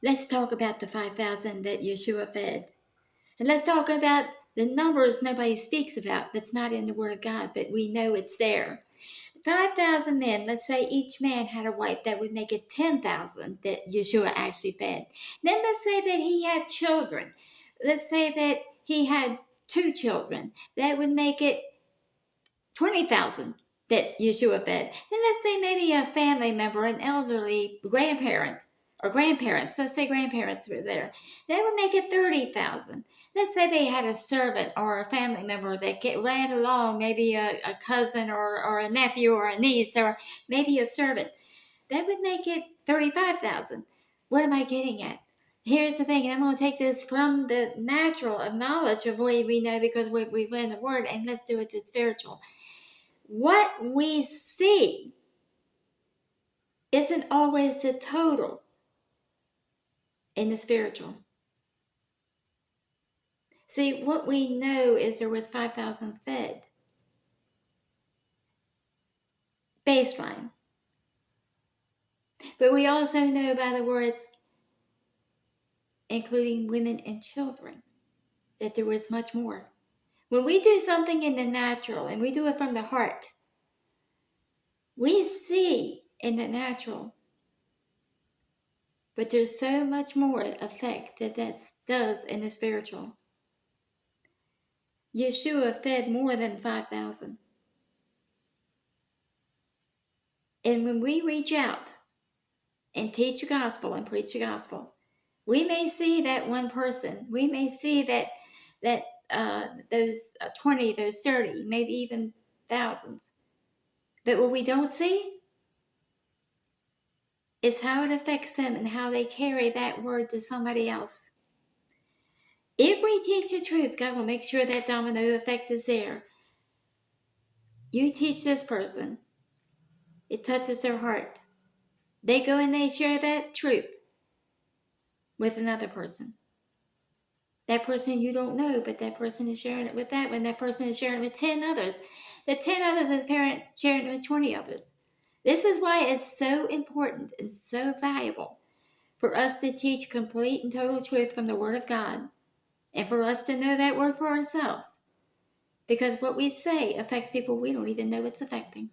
Let's talk about the 5,000 that Yeshua fed. And let's talk about the numbers nobody speaks about that's not in the Word of God, but we know it's there. 5,000 men, let's say each man had a wife, that would make it 10,000 that Yeshua actually fed. Then let's say that he had children. Let's say that he had 2 children. That would make it 20,000 that Yeshua fed. And let's say maybe a family member, an elderly grandparent, or grandparents, let's say grandparents were there. That would make it 30,000. Let's say they had a servant or a family member that ran along, maybe a cousin or a nephew or a niece or maybe a servant. That would make it 35,000. What am I getting at? Here's the thing, and I'm going to take this from the natural of knowledge of what we know because we read the Word, and let's do it to spiritual. What we see isn't always the total in the spiritual. See, what we know is there was 5,000 fed. Baseline. But we also know by the words, including women and children, that there was much more. When we do something in the natural and we do it from the heart, we see in the natural, but there's so much more effect that does in the spiritual. Yeshua fed more than 5,000. And when we reach out and teach the gospel and preach the gospel, we may see that one person. We may see that those 20, those 30, maybe even thousands. But what we don't see is how it affects them and how they carry that word to somebody else. If we teach the truth, God will make sure that domino effect is there. You teach this person, it touches their heart. They go and they share that truth with another person. That person you don't know, but that person is sharing it with that one. That person is sharing it with 10 others. The 10 others is parents sharing it with 20 others. This is why it's so important and so valuable for us to teach complete and total truth from the Word of God, and for us to know that word for ourselves. Because what we say affects people we don't even know it's affecting.